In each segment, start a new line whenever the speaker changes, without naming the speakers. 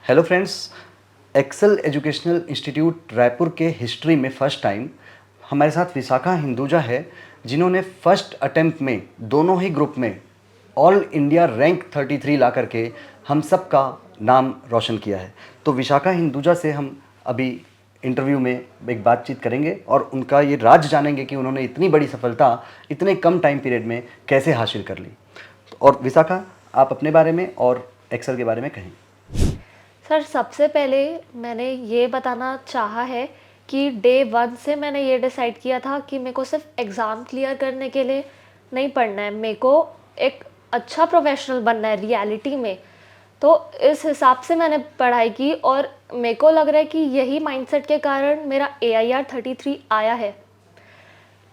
Hello friends, Excel educational institute Raipur के history में first time हमारे साथ विशाखा हिंदुजा है, जिन्होंने फर्स्ट अटेम्प्ट में दोनों ही ग्रुप में ऑल इंडिया रैंक 33 ला करके हम सब का नाम रोशन किया है। तो विशाखा हिंदुजा से हम अभी इंटरव्यू में एक बातचीत करेंगे और उनका ये राज जानेंगे कि उन्होंने इतनी बड़ी सफलता इतने कम टाइम पीरियड में कैसे हासिल कर ली। और विशाखा, आप अपने बारे में और एक्सेल के बारे में कहें।
सर, सबसे पहले मैंने ये बताना चाहा है कि डे वन से मैंने ये डिसाइड किया था कि मेरे को सिर्फ एग्ज़ाम क्लियर करने के लिए नहीं पढ़ना है, मेरे को एक अच्छा प्रोफेशनल बनना है रियलिटी में। तो इस हिसाब से मैंने पढ़ाई की और मेरे को लग रहा है कि यही माइंडसेट के कारण मेरा AIR 33 आया है।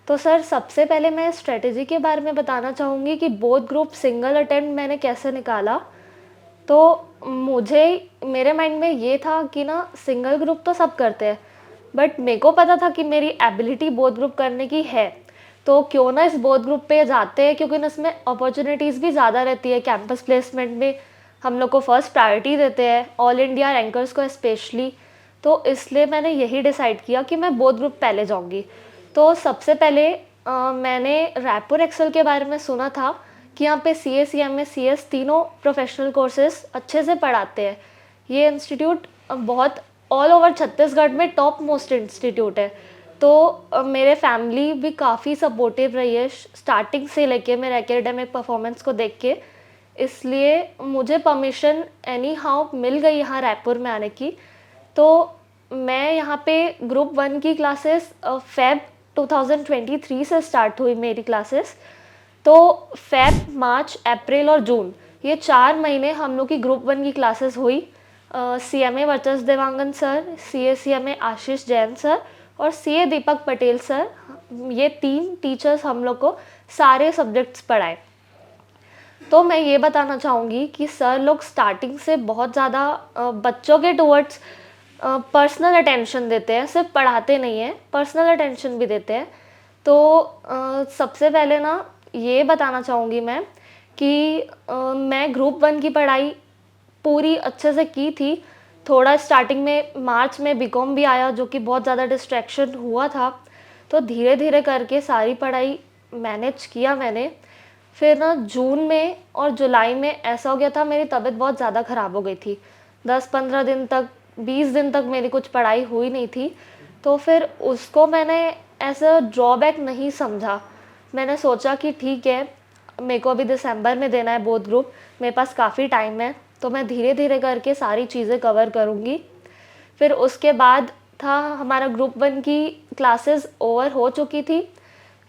तो सर, सबसे पहले मैं स्ट्रेटजी के बारे में बताना चाहूँगी कि बोथ ग्रुप सिंगल अटेम्प्ट मैंने कैसे निकाला। तो मुझे मेरे माइंड में ये था कि ना, सिंगल ग्रुप तो सब करते हैं, बट मेरे को पता था कि मेरी एबिलिटी बोथ ग्रुप करने की है, तो क्यों ना इस बोथ ग्रुप पे जाते हैं, क्योंकि इसमें अपॉर्चुनिटीज़ भी ज़्यादा रहती है। कैंपस प्लेसमेंट में हम लोग को फर्स्ट प्रायोरिटी देते हैं, ऑल इंडिया रैंकर्स को स्पेशली। तो इसलिए मैंने यही डिसाइड किया कि मैं बोथ ग्रुप पहले जाऊँगी। तो सबसे पहले मैंने रायपुर एक्सेल के बारे में सुना था कि यहाँ पे CA CMA CS तीनों प्रोफेशनल कोर्सेज अच्छे से पढ़ाते हैं। ये इंस्टीट्यूट बहुत ऑल ओवर छत्तीसगढ़ में टॉप मोस्ट इंस्टीट्यूट है। तो मेरे फैमिली भी काफ़ी सपोर्टिव रही है स्टार्टिंग से लेके मेरे एकेडमिक परफॉर्मेंस को देख के। इसलिए मुझे परमिशन एनी हाउ मिल गई यहाँ रायपुर में आने की। तो मैं यहाँ पे ग्रुप 1 की क्लासेस फेब 2023 से स्टार्ट हुई मेरी क्लासेस। तो फेब, मार्च, अप्रैल और जून, ये 4 महीने हम लोग की ग्रुप 1 की क्लासेस हुई। CMA Varchas Dewangan sir, CA CMA Ashish Jain sir और CA दीपक पटेल सर, ये 3 टीचर्स हम लोग को सारे सब्जेक्ट्स पढ़ाए। तो मैं ये बताना चाहूँगी कि सर लोग स्टार्टिंग से बहुत ज़्यादा बच्चों के टुवर्ड्स पर्सनल अटेंशन देते हैं, सिर्फ पढ़ाते नहीं हैं, पर्सनल अटेंशन भी देते हैं। तो सबसे पहले ना, ये बताना चाहूँगी मैं कि मैं ग्रुप 1 की पढ़ाई पूरी अच्छे से की थी। थोड़ा स्टार्टिंग में मार्च में बीकॉम भी आया, जो कि बहुत ज़्यादा डिस्ट्रैक्शन हुआ था। तो धीरे धीरे करके सारी पढ़ाई मैनेज किया मैंने। फिर ना जून में और जुलाई में ऐसा हो गया था, मेरी तबीयत बहुत ज़्यादा ख़राब हो गई थी। 10-15 दिन तक, 20 दिन तक मेरी कुछ पढ़ाई हुई नहीं थी। तो फिर उसको मैंने ऐसा ड्रॉबैक नहीं समझा। मैंने सोचा कि ठीक है, मेरे को अभी दिसंबर में देना है बोथ ग्रुप, मेरे पास काफ़ी टाइम है, तो मैं धीरे धीरे करके सारी चीज़ें कवर करूँगी। फिर उसके बाद था हमारा ग्रुप 1 की क्लासेस ओवर हो चुकी थी।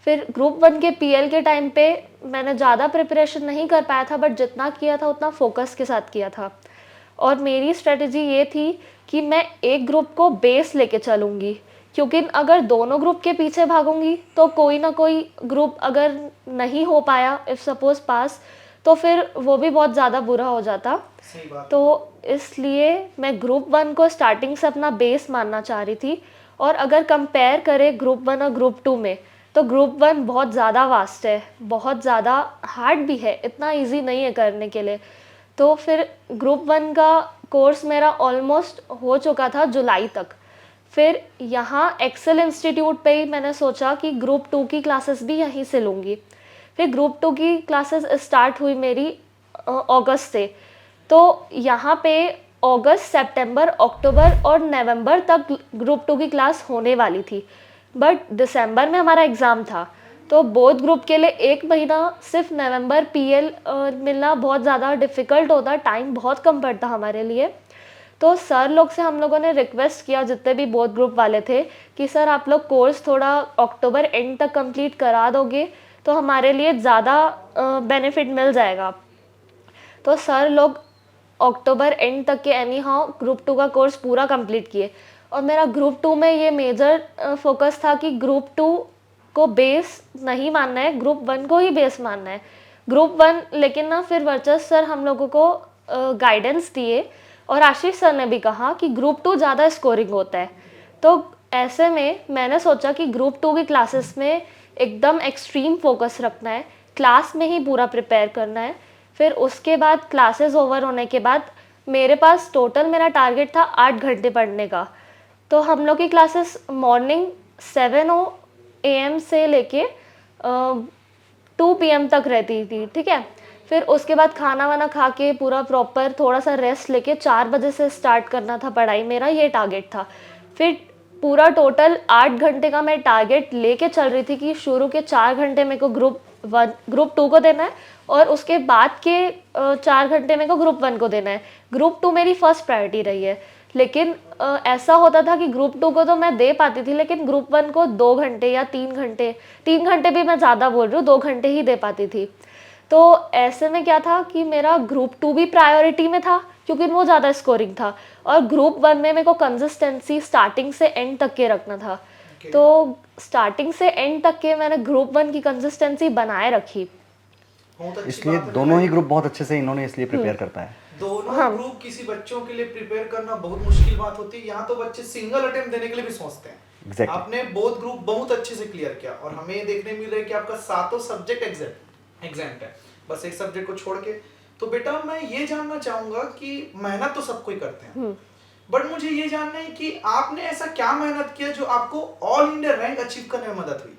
फिर ग्रुप 1 के PL के टाइम पे मैंने ज़्यादा प्रिपरेशन नहीं कर पाया था, बट जितना किया था उतना फोकस के साथ किया था। और मेरी स्ट्रेटजी ये थी कि मैं एक ग्रुप को बेस लेके चलूँगी, क्योंकि अगर दोनों ग्रुप के पीछे भागूंगी तो कोई ना कोई ग्रुप अगर नहीं हो पाया, इफ़ सपोज़ पास, तो फिर वो भी बहुत ज़्यादा बुरा हो जाता।
सही बात।
तो इसलिए मैं ग्रुप 1 को स्टार्टिंग से अपना बेस मानना चाह रही थी। और अगर कंपेयर करें ग्रुप 1 और ग्रुप 2 में, तो ग्रुप 1 बहुत ज़्यादा वास्ट है, बहुत ज़्यादा हार्ड भी है, इतना इजी नहीं है करने के लिए। तो फिर ग्रुप 1 का कोर्स मेरा ऑलमोस्ट हो चुका था जुलाई तक। फिर यहाँ एक्सेल इंस्टीट्यूट पे ही मैंने सोचा कि ग्रुप 2 की क्लासेस भी यहीं से लूँगी। फिर ग्रुप 2 की क्लासेस स्टार्ट हुई मेरी अगस्त से। तो यहाँ पे अगस्त, सितंबर, अक्टूबर और नवंबर तक ग्रुप 2 की क्लास होने वाली थी, बट दिसंबर में हमारा एग्ज़ाम था। तो बोथ ग्रुप के लिए 1 महीना सिर्फ नवंबर PL मिलना बहुत ज़्यादा डिफ़िकल्ट होता, टाइम बहुत कम पड़ता हमारे लिए। तो सर लोग से हम लोगों ने रिक्वेस्ट किया, जितने भी बोथ ग्रुप वाले थे, कि सर आप लोग कोर्स थोड़ा अक्टूबर एंड तक कंप्लीट करा दोगे तो हमारे लिए ज़्यादा बेनिफिट मिल जाएगा। तो सर लोग अक्टूबर एंड तक के एनी हाउ ग्रुप 2 का कोर्स पूरा कंप्लीट किए। और मेरा ग्रुप 2 में ये मेजर फोकस था कि ग्रुप 2 को बेस नहीं मानना है, ग्रुप 1 को ही बेस मानना है। ग्रुप 1 लेकिन ना, फिर वर्चस्व सर हम लोगों को गाइडेंस दिए और आशीष सर ने भी कहा कि ग्रुप 2 ज़्यादा स्कोरिंग होता है। तो ऐसे में मैंने सोचा कि ग्रुप 2 की क्लासेस में एकदम एक्सट्रीम फोकस रखना है, क्लास में ही पूरा प्रिपेयर करना है। फिर उसके बाद क्लासेस ओवर होने के बाद मेरे पास टोटल मेरा टारगेट था 8 घंटे पढ़ने का। तो हम लोग की क्लासेस मॉर्निंग 7 AM से लेके 2 PM तक रहती थी, ठीक है। फिर उसके बाद खाना वाना खा के पूरा प्रॉपर थोड़ा सा रेस्ट लेके 4 बजे से स्टार्ट करना था पढ़ाई, मेरा ये टारगेट था। फिर पूरा टोटल 8 घंटे का मैं टारगेट लेके चल रही थी कि शुरू के 4 घंटे मेरे को ग्रुप 2 को देना है और उसके बाद के 4 घंटे मेरे को ग्रुप 1 को देना है। ग्रुप 2 मेरी फर्स्ट प्रायोरिटी रही है, लेकिन ऐसा होता था कि ग्रुप 2 को तो मैं दे पाती थी, लेकिन ग्रुप 1 को 2 घंटे या 3 घंटे, 3 घंटे भी मैं ज़्यादा बोल रही हूँ, 2 घंटे ही दे पाती थी। तो ऐसे में क्या था कि मेरा ग्रुप 2 भी प्रायोरिटी में था क्योंकि वो ज़्यादा स्कोरिंग था, और ग्रुप 1 में मेरे को कंसिस्टेंसी स्टार्टिंग से एंड तक के रखना था। तो स्टार्टिंग से एंड तक के मैंने ग्रुप 1 की कंसिस्टेंसी बनाए रखी।
इसलिए दोनों ही ग्रुप बहुत अच्छे से इन्होंने इसलिए प्रिपेयर कर पाया।
दोनों ग्रुप किसी बच्चों के लिए प्रिपेयर करना बहुत मुश्किल बात होती है। यहाँ तो बच्चे सिंगल अटेम्प्ट देने के लिए भी सोचते हैं।
Exactly.
आपने बोथ ग्रुप बहुत अच्छे से क्लियर किया और हमें देखने मिल रहा है कि आपका 7 सब्जेक्ट एग्जैम्ट है, बस एक सब्जेक्ट को छोड़ के। तो बेटा मैं ये जानना चाहूंगा कि मेहनत तो सब कोई करते हैं, बट मुझे ये जानना है कि आपने ऐसा क्या मेहनत किया जो आपको ऑल इंडिया रैंक अचीव करने में मदद हुई।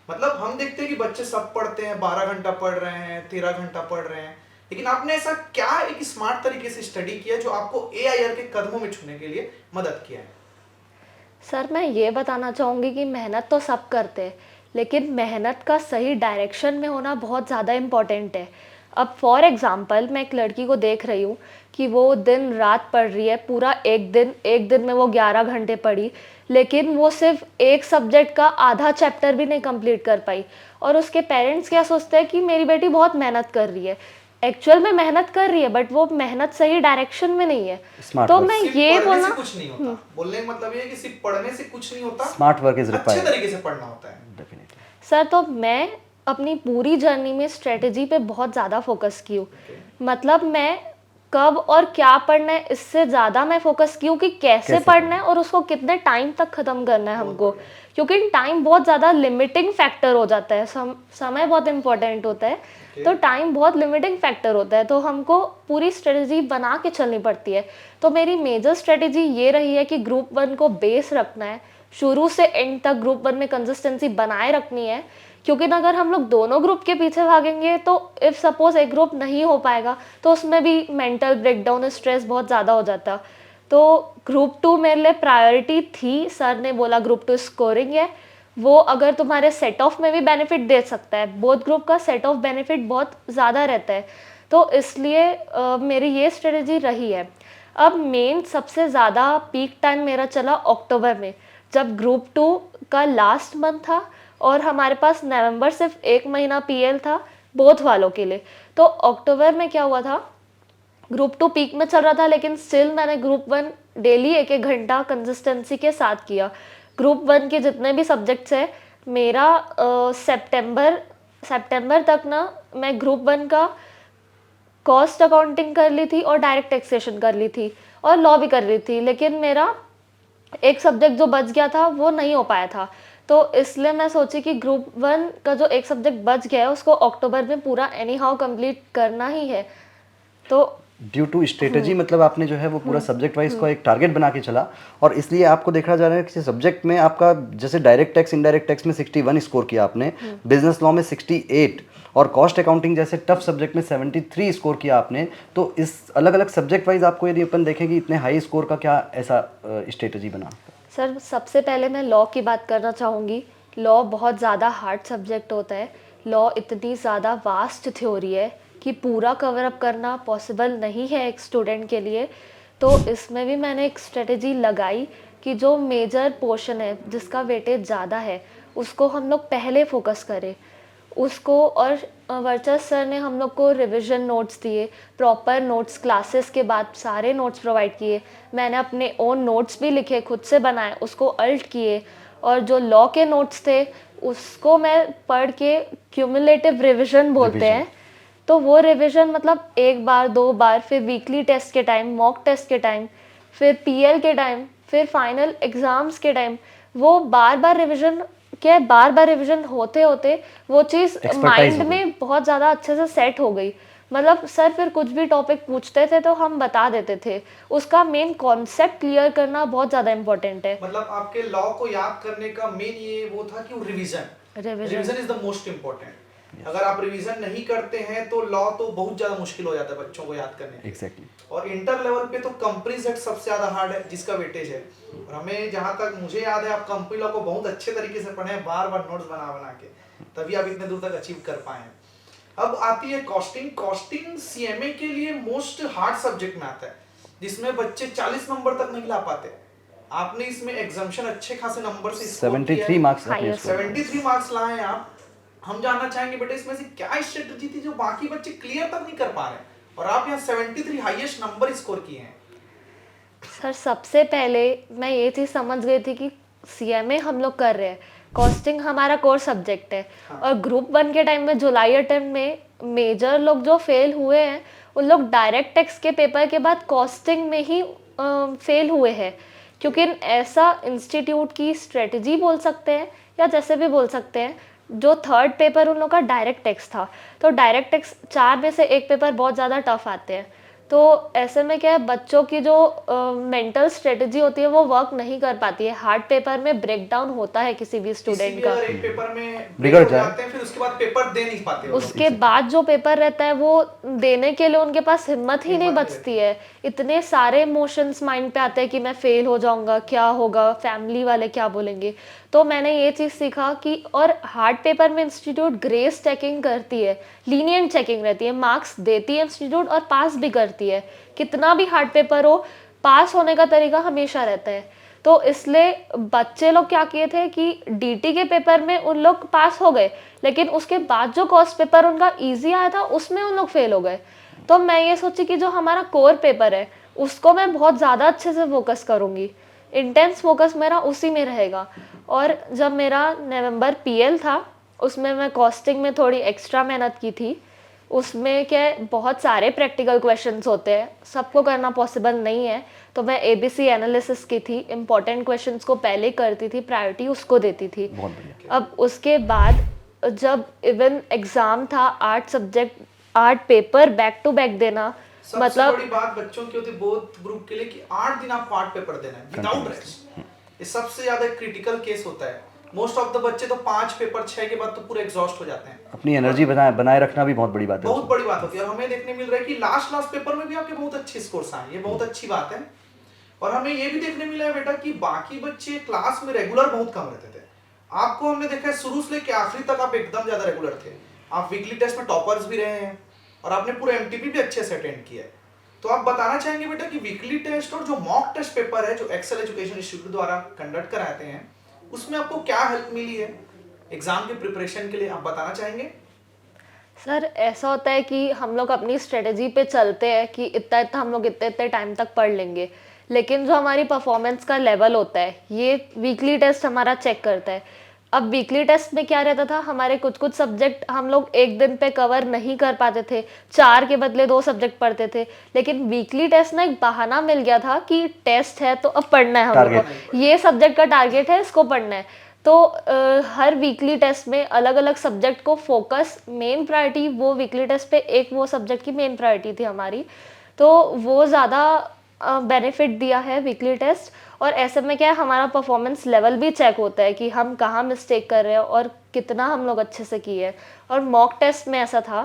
मतलब हम देखते हैं कि बच्चे सब पढ़ते हैं, 12 घंटा पढ़ रहे हैं, 13 घंटा पढ़ रहे हैं, लेकिन आपने ऐसा क्या एक स्मार्ट तरीके से स्टडी किया जो आपको AIR के कदमों में छूने के लिए मदद किया है।
सर मैं ये बताना चाहूँगी कि मेहनत तो सब करते हैं, लेकिन मेहनत का सही डायरेक्शन में होना बहुत ज़्यादा इम्पॉर्टेंट है। अब फॉर एग्ज़ाम्पल मैं एक लड़की को देख रही हूँ कि वो दिन रात पढ़ रही है, पूरा एक दिन में वो 11 घंटे पढ़ी, लेकिन वो सिर्फ एक सब्जेक्ट का आधा चैप्टर भी नहीं कंप्लीट कर पाई, और उसके पेरेंट्स क्या सोचते हैं कि मेरी बेटी बहुत मेहनत कर रही है। एक्चुअल में मेहनत कर रही है, बट वो मेहनत सही डायरेक्शन में नहीं है। तो मैं ये बोलना,
कुछ नहीं होता, बोलने का मतलब ये है कि सिर्फ पढ़ने से कुछ नहीं होता,
स्मार्ट वर्क इज रिक्वायर्ड,
अच्छे तरीके से पढ़ना होता है।
डेफिनेटली
सर तो मैं अपनी पूरी जर्नी में स्ट्रेटेजी पे बहुत ज़्यादा फोकस की हूँ। मतलब मैं कब और क्या पढ़ना है इससे ज़्यादा मैं फोकस की हूँ कि कैसे पढ़ना है और उसको कितने टाइम तक ख़त्म करना है हमको, क्योंकि टाइम बहुत ज़्यादा लिमिटिंग फैक्टर हो जाता है। समय बहुत इंपॉर्टेंट होता है, तो टाइम बहुत लिमिटिंग फैक्टर होता है, तो हमको पूरी स्ट्रेटेजी बना के चलनी पड़ती है। तो मेरी मेजर स्ट्रेटेजी ये रही है कि ग्रुप 1 को बेस रखना है, शुरू से एंड तक ग्रुप 1 में कंसिस्टेंसी बनाए रखनी है, क्योंकि अगर हम लोग दोनों ग्रुप के पीछे भागेंगे तो इफ़ सपोज एक ग्रुप नहीं हो पाएगा तो उसमें भी मेंटल ब्रेकडाउन, स्ट्रेस बहुत ज़्यादा हो जाता। तो ग्रुप 2 मेरे लिए प्रायोरिटी थी। सर ने बोला ग्रुप 2 स्कोरिंग है, वो अगर तुम्हारे सेट ऑफ में भी बेनिफिट दे सकता है, बोथ ग्रुप का सेट ऑफ बेनिफिट बहुत ज़्यादा रहता है, तो इसलिए मेरी ये स्ट्रेटेजी रही है। अब मेन सबसे ज़्यादा पीक टाइम मेरा चला अक्टूबर में, जब ग्रुप 2 का लास्ट मंथ था और हमारे पास नवंबर सिर्फ 1 महीना PL था बोथ वालों के लिए। तो अक्टूबर में क्या हुआ था, ग्रुप 2 पीक में चल रहा था, लेकिन स्टिल मैंने ग्रुप 1 डेली 1-1 घंटा कंसिस्टेंसी के साथ किया। ग्रुप 1 के जितने भी सब्जेक्ट्स हैं, मेरा सितंबर तक ना मैं ग्रुप 1 का कॉस्ट अकाउंटिंग कर ली थी और डायरेक्ट टैक्सेशन कर ली थी और लॉ भी कर ली थी, लेकिन मेरा एक सब्जेक्ट जो बच गया था वो नहीं हो पाया था। तो इसलिए मैं सोची कि ग्रुप 1 का जो एक सब्जेक्ट बच गया है उसको अक्टूबर में पूरा एनी हाउ कम्प्लीट करना ही है। तो
ड्यू टू स्ट्रेटेजी मतलब आपने जो है वो पूरा सब्जेक्ट वाइज का एक टारगेट बना के चला, और इसलिए आपको देखा जा रहा है कि सब्जेक्ट में आपका जैसे डायरेक्ट टैक्स इनडायरेक्ट टैक्स में 61 स्कोर किया आपने, बिजनेस लॉ में 68 और कॉस्ट अकाउंटिंग जैसे टफ सब्जेक्ट में 73 स्कोर किया आपने। तो इस अलग अलग सब्जेक्ट वाइज आपको यदि अपन देखें कि इतने हाई स्कोर का क्या ऐसा स्ट्रेटेजी बना?
सर सबसे पहले मैं लॉ की बात करना चाहूँगी। लॉ बहुत ज़्यादा हार्ड सब्जेक्ट होता है। लॉ इतनी ज़्यादा वास्ट थ्योरी है कि पूरा कवर अप करना पॉसिबल नहीं है एक स्टूडेंट के लिए। तो इसमें भी मैंने एक स्ट्रेटेजी लगाई कि जो मेजर पोर्शन है जिसका वेटेज ज़्यादा है उसको हम लोग पहले फोकस करें उसको। और वर्चस सर ने हम लोग को रिवीजन नोट्स दिए, प्रॉपर नोट्स, क्लासेस के बाद सारे नोट्स प्रोवाइड किए। मैंने अपने ओन नोट्स भी लिखे, खुद से बनाए, उसको अल्ट किए, और जो लॉ के नोट्स थे उसको मैं पढ़ के क्यूमुलेटिव रिवीजन बोलते हैं, तो वो रिवीजन मतलब 1 बार 2 बार, फिर वीकली टेस्ट के टाइम, मॉक टेस्ट के टाइम, फिर PL के टाइम, फिर फाइनल एग्ज़ाम्स के टाइम, वो बार बार रिवीजन होते होते वो चीज़ माइंड में बहुत ज़्यादा अच्छे से सेट हो गई। मतलब सर फिर कुछ भी टॉपिक पूछते थे तो हम बता देते थे। उसका मेन कॉन्सेप्ट क्लियर करना बहुत ज़्यादा इम्पोर्टेंट है।
मतलब आपके लॉ को याद करने का मेन ये वो था कि revision
revision
is the most important. अगर आप रिवीजन नहीं करते हैं तो लॉ तो बहुत ज्यादा मुश्किल हो जाता है बच्चों को याद करने में।
एग्जैक्टली।
और इंटर लेवल पे तो कंपनी सेट सबसे ज्यादा हार्ड है जिसका वेटेज है। और हमें जहां तक मुझे याद है आप कंपनी लॉ को बहुत अच्छे तरीके से पढ़े हैं, बार बार नोट्स बना बना के, तभी आप इतने दूर तक अचीव कर पाए हैं। अब आती है कॉस्टिंग। कॉस्टिंग सीएमए के लिए मोस्ट हार्ड सब्जेक्ट में आता है, जिसमें बच्चे 40 नंबर तक नहीं ला पाते। आपने इसमें एग्जाम्पशन अच्छे खासे नंबर से स्कोर किया
73
है।
मार्क्स आपने
Highest.
score किए।
73 मार्क्स लाए हैं आप। हम जानना चाहेंगे बेटा इसमें से क्या स्ट्रेटजी थी जो बाकी बच्चे क्लियर तक नहीं कर पा रहे हैं और आप यहाँ 73 हाईएस्ट नंबर स्कोर किए हैं।
सर सबसे पहले मैं ये चीज़ समझ गई थी कि सीएमए हम लोग कर रहे हैं, कॉस्टिंग हमारा कोर सब्जेक्ट है। और ग्रुप 1 के टाइम में जुलाई अटेम्प्ट में मेजर लोग जो फेल हुए हैं उन लोग डायरेक्ट टेक्स्ट के पेपर के बाद कॉस्टिंग में ही फेल हुए हैं, क्योंकि ऐसा इंस्टीट्यूट की स्ट्रेटजी बोल सकते हैं या जैसे भी बोल सकते हैं। जो थर्ड पेपर उन लोग का डायरेक्ट टेक्स्ट था, तो डायरेक्ट टेक्स्ट 4 में से एक पेपर बहुत ज़्यादा टफ आते हैं। तो ऐसे में क्या है, बच्चों की जो मेंटल स्ट्रेटजी होती है वो वर्क नहीं कर पाती है। हार्ड पेपर में ब्रेक डाउन होता है किसी भी स्टूडेंट का।
अगर एक पेपर में
बिगड़
हो
जाए।
जाते हैं फिर उसके बाद पेपर दे नहीं पाते वो लोग।
उसके बाद जो पेपर रहता है वो देने के लिए उनके पास हिम्मत ही नहीं
हिम्मत नहीं
बचती है। इतने सारे इमोशंस माइंड पे आते हैं कि मैं फेल हो जाऊंगा, क्या होगा, फैमिली वाले क्या बोलेंगे। तो मैंने ये चीज़ सीखा कि और हार्ड पेपर में इंस्टीट्यूट ग्रेस चेकिंग करती है, लीनियंट चेकिंग रहती है, मार्क्स देती है इंस्टीट्यूट और पास भी करती है। कितना भी हार्ड पेपर हो, पास होने का तरीका हमेशा रहता है। तो इसलिए बच्चे लोग क्या किए थे कि डीटी के पेपर में उन लोग पास हो गए, लेकिन उसके बाद जो कॉस्ट पेपर उनका इजी आया था उसमें उन लोग फेल हो गए। तो मैं ये सोची कि जो हमारा कोर पेपर है उसको मैं बहुत ज़्यादा अच्छे से फोकस करूँगी, इंटेंस फोकस मेरा उसी में रहेगा। और जब मेरा नवंबर पीएल था उसमें मैं कॉस्टिंग में थोड़ी एक्स्ट्रा मेहनत की थी। उसमें क्या बहुत सारे प्रैक्टिकल क्वेश्चंस होते हैं, सबको करना पॉसिबल नहीं है। तो मैं एबीसी एनालिसिस की थी, इंपॉर्टेंट क्वेश्चंस को पहले करती थी, प्रायोरिटी उसको देती थी।
बहुत बढ़िया।
अब उसके बाद जब इवन एग्ज़ाम था 8 subject 8 paper back to back देना,
सबसे
मतलब
बड़ी बात बच्चों की होती है बोथ ग्रुप के लिए कि 8 दिन आप पार्ट पेपर देना है विदाउट रेस्ट। ये सबसे ज्यादा क्रिटिकल केस होता है। मोस्ट ऑफ द बच्चे तो 5 पेपर 6 के बाद तो पूरे एग्जॉस्ट हो जाते हैं।
अपनी एनर्जी बनाए रखना भी बहुत बड़ी बात है
बहुत
उसमें।
बड़ी बात होती है। और हमें देखने मिल रहा है कि लास्ट पेपर में भी आपके बहुत अच्छे स्कोर्स आए, ये बहुत अच्छी बात है। और हमें ये भी देखने मिला है बेटा कि बाकी बच्चे क्लास में रेगुलर बहुत कम रहते थे। आपको हमने देखा है शुरू से लेकर आखिरी तक आप एकदम ज्यादा रेगुलर थे। आप वीकली टेस्ट में टॉपर्स भी रहे हैं और आपने पूरा एमटीपी भी अच्छे से अटेंड किया है। तो आप बताना चाहेंगे बेटा कि वीकली टेस्ट और जो मॉक टेस्ट पेपर है जो एक्सेल एजुकेशन इंस्टीट्यूट द्वारा कंडक्ट कराते हैं उसमें आपको क्या हेल्प मिली है एग्जाम के प्रिपरेशन के लिए, आप बताना चाहेंगे?
सर ऐसा होता है कि हम लोग अपनी स्ट्रेटजी पे चलते हैं कि इतना इतना हम लोग इतने टाइम तक पढ़ लेंगे, लेकिन जो हमारी परफॉर्मेंस का लेवल होता है ये वीकली टेस्ट हमारा चेक करता है। अब वीकली टेस्ट में क्या रहता था, हमारे कुछ सब्जेक्ट हम लोग एक दिन पे कवर नहीं कर पाते थे, 4 के बदले 2 सब्जेक्ट पढ़ते थे। लेकिन वीकली टेस्ट ना एक बहाना मिल गया था कि टेस्ट है तो अब पढ़ना है हम लोग को, ये सब्जेक्ट का टारगेट है, इसको पढ़ना है। तो हर वीकली टेस्ट में अलग अलग सब्जेक्ट को फोकस, मेन प्रायोरिटी वो वीकली टेस्ट पे एक वो सब्जेक्ट की मेन प्रायोरिटी थी हमारी, तो वो ज़्यादा बेनिफिट दिया है वीकली टेस्ट। और ऐसे में क्या है, हमारा परफॉर्मेंस लेवल भी चेक होता है कि हम कहाँ मिस्टेक कर रहे हैं और कितना हम लोग अच्छे से किए हैं। और मॉक टेस्ट में ऐसा था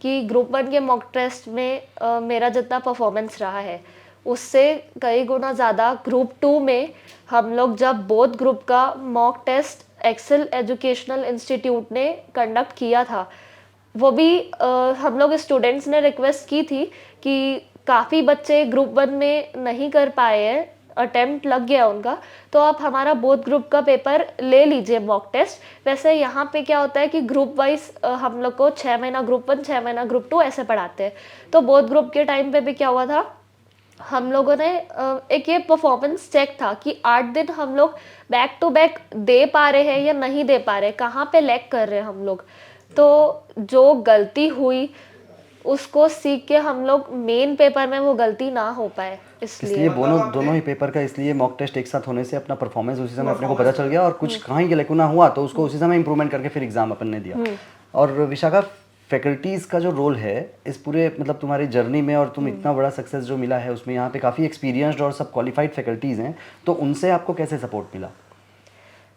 कि ग्रुप 1 के मॉक टेस्ट में मेरा जितना परफॉर्मेंस रहा है उससे कई गुना ज़्यादा ग्रुप 2 में हम लोग जब बोथ ग्रुप का mock test Excel educational institute ने कंडक्ट किया था, वो भी हम लोग स्टूडेंट्स ने रिक्वेस्ट की थी कि काफ़ी बच्चे ग्रुप 1 में नहीं कर पाए हैं, अटेम्प्ट लग गया उनका, तो आप हमारा बोथ ग्रुप का पेपर ले लीजिए मॉक टेस्ट। वैसे यहाँ पे क्या होता है कि ग्रुप वाइज हम लोग को 6 महीना ग्रुप 1 6 महीना ग्रुप 2 ऐसे पढ़ाते हैं। तो बोथ ग्रुप के टाइम पे भी क्या हुआ था, हम लोगों ने एक ये परफॉर्मेंस चेक था कि 8 दिन हम लोग बैक टू बैक दे पा रहे हैं या नहीं दे पा रहे, कहाँ पे लैग कर रहे हैं हम लोग। तो जो गलती हुई उसको सीख के हम लोग मेन पेपर में वो गलती ना हो पाए,
इसलिए दोनों ही पेपर का, इसलिए मॉक टेस्ट एक साथ होने से अपना परफॉर्मेंस उसी समय अपने को पता चल गया और कुछ कहीं के लेकुना हुआ तो उसको उसी समय इंप्रूवमेंट करके फिर एग्जाम अपन ने दिया। और विशाखा, फैकल्टीज़ का जो रोल है इस पूरे मतलब तुम्हारी जर्नी में, और तुम इतना बड़ा सक्सेस जो मिला है उसमें यहाँ पे काफ़ी एक्सपीरियंस्ड और सब क्वालिफाइड फैकल्टीज़ हैं, तो उनसे आपको कैसे सपोर्ट मिला?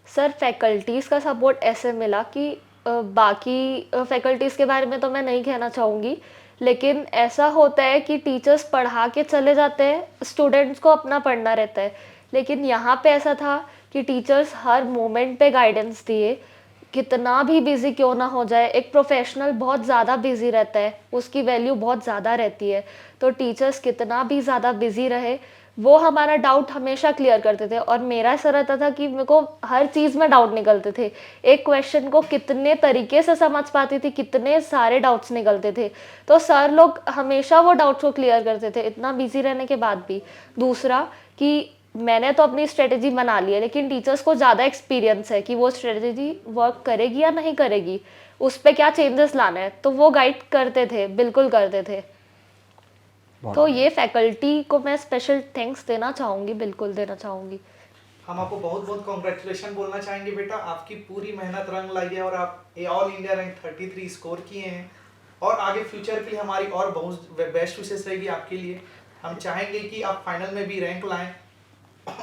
सर फैकल्टीज़ का सपोर्ट ऐसे मिला कि बाकी फैकल्टीज़ के बारे में तो मैं नहीं कहना चाहूँगी, लेकिन ऐसा होता है कि टीचर्स पढ़ा के चले जाते हैं, स्टूडेंट्स को अपना पढ़ना रहता है। लेकिन यहाँ पे ऐसा था कि टीचर्स हर मोमेंट पे गाइडेंस दिए, कितना भी बिज़ी क्यों ना हो जाए, एक प्रोफेशनल बहुत ज़्यादा बिज़ी रहता है, उसकी वैल्यू बहुत ज़्यादा रहती है। तो टीचर्स कितना भी ज़्यादा बिज़ी रहे, वो हमारा डाउट हमेशा क्लियर करते थे। और मेरा ऐसा रहता था कि मेरे को हर चीज़ में डाउट निकलते थे। एक क्वेश्चन को कितने तरीके से समझ पाती थी, कितने सारे डाउट्स निकलते थे। तो सर लोग हमेशा वो डाउट्स को क्लियर करते थे, इतना बिज़ी रहने के बाद भी। दूसरा कि मैंने तो अपनी स्ट्रेटजी बना ली है, लेकिन टीचर्स को ज़्यादा एक्सपीरियंस है कि वो स्ट्रेटजी वर्क करेगी या नहीं करेगी, उस पे क्या चेंजेस लाना है, तो वो गाइड करते थे, बिल्कुल करते थे। तो ये फैकल्टी को मैं स्पेशल थैंक्स देना चाहूँगी, बिल्कुल देना चाहूँगी।
हम आपको बहुत बहुत कॉन्ग्रेचुलेशन बोलना चाहेंगे बेटा, आपकी पूरी मेहनत रंग लाई है और आप ये ऑल इंडिया रैंक 33 स्कोर किए हैं। और आगे फ्यूचर के लिए हमारी और बहुत बेस्ट विशेष रहेगी आपके लिए। हम चाहेंगे कि आप फाइनल में भी रैंक लाएं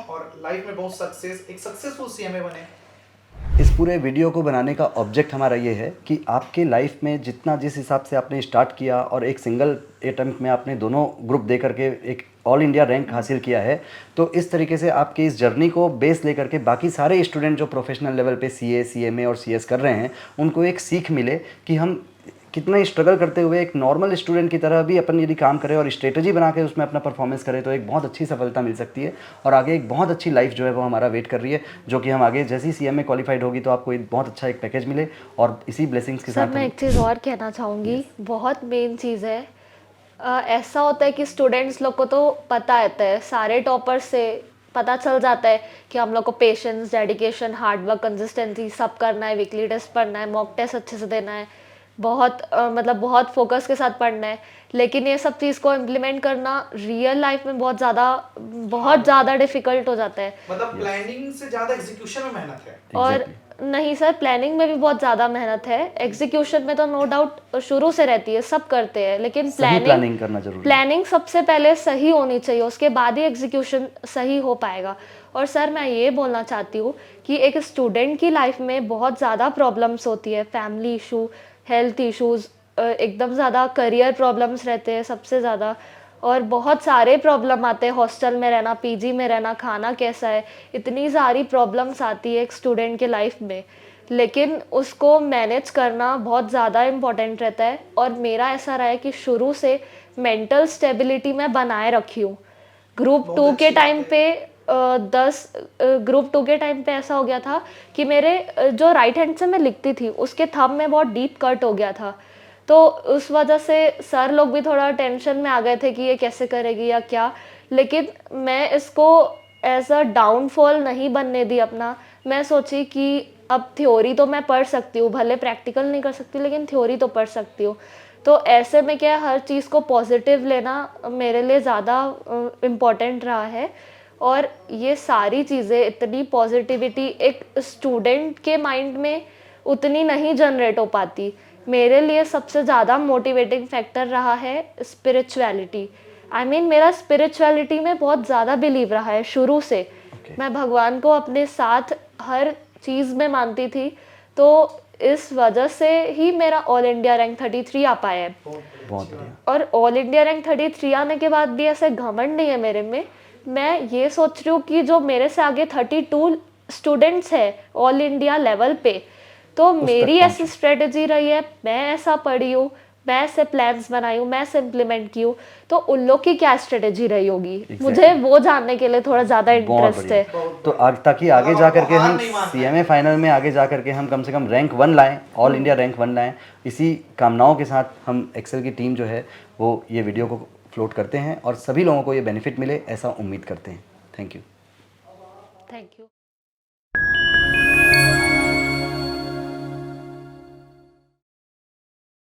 और लाइफ में बहुत सक्सेस, एक सक्सेसफुल सीएमए बने।
इस पूरे वीडियो को बनाने का ऑब्जेक्ट हमारा ये है कि आपके लाइफ में जितना जिस हिसाब से आपने स्टार्ट किया और एक सिंगल अटेम्प्ट में आपने दोनों ग्रुप दे करके एक ऑल इंडिया रैंक हासिल किया है, तो इस तरीके से आपकी इस जर्नी को बेस लेकर के बाकी सारे स्टूडेंट जो प्रोफेशनल लेवल पे सीए, सीएमए और सीएस कर रहे हैं, उनको एक सीख मिले कि हम कितना स्ट्रगल करते हुए एक नॉर्मल स्टूडेंट की तरह भी अपन यदि काम करें और स्ट्रेटजी बना के उसमें अपना परफॉर्मेंस करें तो एक बहुत अच्छी सफलता मिल सकती है। और आगे एक बहुत अच्छी लाइफ जो है वो हमारा वेट कर रही है, जो कि हम आगे जैसे ही सीएमए क्वालिफाइड होगी तो आपको एक बहुत अच्छा एक पैकेज मिले। और इसी ब्लेसिंग्स के
सर
साथ
मैं एक चीज़ और कहना चाहूँगी, बहुत मेन चीज़ है। ऐसा होता है कि स्टूडेंट्स लोग को तो पता रहता है, सारे टॉपर्स से पता चल जाता है कि हम लोग को पेशेंस, डेडिकेशन, हार्डवर्क, कंसिस्टेंसी सब करना है, वीकली टेस्ट पढ़ना है, मॉक टेस्ट अच्छे से देना है, बहुत मतलब बहुत फोकस के साथ पढ़ना है। लेकिन ये सब चीज़ को इम्प्लीमेंट करना रियल लाइफ में बहुत ज़्यादा डिफिकल्ट हो जाता है।
मतलब प्लानिंग से ज्यादा एग्जीक्यूशन में मेहनत है।
और नहीं सर, प्लानिंग में भी बहुत ज़्यादा मेहनत है, एग्जीक्यूशन में तो नो डाउट शुरू से रहती है, सब करते हैं, लेकिन
प्लानिंग करना जरूरी है।
प्लानिंग सबसे पहले सही होनी चाहिए, उसके बाद ही एग्जीक्यूशन सही हो पाएगा। और सर मैं ये बोलना चाहती हूँ कि एक स्टूडेंट की लाइफ में बहुत ज़्यादा प्रॉब्लम्स होती है, फैमिली इशू, हेल्थ इश्यूज़, एकदम ज़्यादा करियर प्रॉब्लम्स रहते हैं सबसे ज़्यादा, और बहुत सारे प्रॉब्लम आते हैं, हॉस्टल में रहना, पीजी में रहना, खाना कैसा है, इतनी सारी प्रॉब्लम्स आती है एक स्टूडेंट के लाइफ में। लेकिन उसको मैनेज करना बहुत ज़्यादा इम्पोर्टेंट रहता है। और मेरा ऐसा रहा है कि शुरू से मेंटल स्टेबिलिटी मैं बनाए रखी हूँ। ग्रुप 2 के टाइम पे ग्रुप 2 के टाइम पे ऐसा हो गया था कि मेरे जो राइट हैंड से मैं लिखती थी उसके थंब में बहुत डीप कट हो गया था। तो उस वजह से सर लोग भी थोड़ा टेंशन में आ गए थे कि ये कैसे करेगी या क्या। लेकिन मैं इसको एज अ डाउनफॉल नहीं बनने दी अपना। मैं सोची कि अब थ्योरी तो मैं पढ़ सकती हूँ, भले प्रैक्टिकल नहीं कर सकती लेकिन थ्योरी तो पढ़ सकती हूँ। तो ऐसे में क्या, हर चीज़ को पॉजिटिव लेना मेरे लिए ज़्यादा इम्पोर्टेंट रहा है। और ये सारी चीज़ें, इतनी पॉजिटिविटी एक स्टूडेंट के माइंड में उतनी नहीं जनरेट हो पाती। मेरे लिए सबसे ज़्यादा मोटिवेटिंग फैक्टर रहा है स्पिरिचुअलिटी। मेरा स्पिरिचुअलिटी में बहुत ज़्यादा बिलीव रहा है शुरू से। मैं भगवान को अपने साथ हर चीज़ में मानती थी, तो इस वजह से ही मेरा ऑल इंडिया रैंक 33 आ पाया है।
बहुत बढ़िया।
और ऑल इंडिया रैंक 33 आने के बाद भी ऐसे घमंड नहीं है मेरे में। मैं ये सोच रही हूँ कि जो मेरे से आगे 32 स्टूडेंट्स हैं ऑल इंडिया लेवल पे, तो मेरी ऐसी स्ट्रेटजी रही है, मैं ऐसा पढ़ी हूँ, मैं ऐसे प्लान्स बनाई हूँ, मैं ऐसे इम्प्लीमेंट की हूँ, तो उन लोग की क्या स्ट्रेटजी रही होगी। मुझे वो जानने के लिए थोड़ा ज़्यादा इंटरेस्ट है।
तो ताकि आगे जा करके हम सीएमए फाइनल में आगे जा करके हम कम से कम रैंक 1 लाएं, ऑल इंडिया रैंक 1 लाएं, इसी कामनाओं के साथ हम एक्सेल की टीम जो है वो ये वीडियो को फ्लोट करते हैं और सभी लोगों को ये बेनिफिट मिले ऐसा उम्मीद करते हैं। Thank you.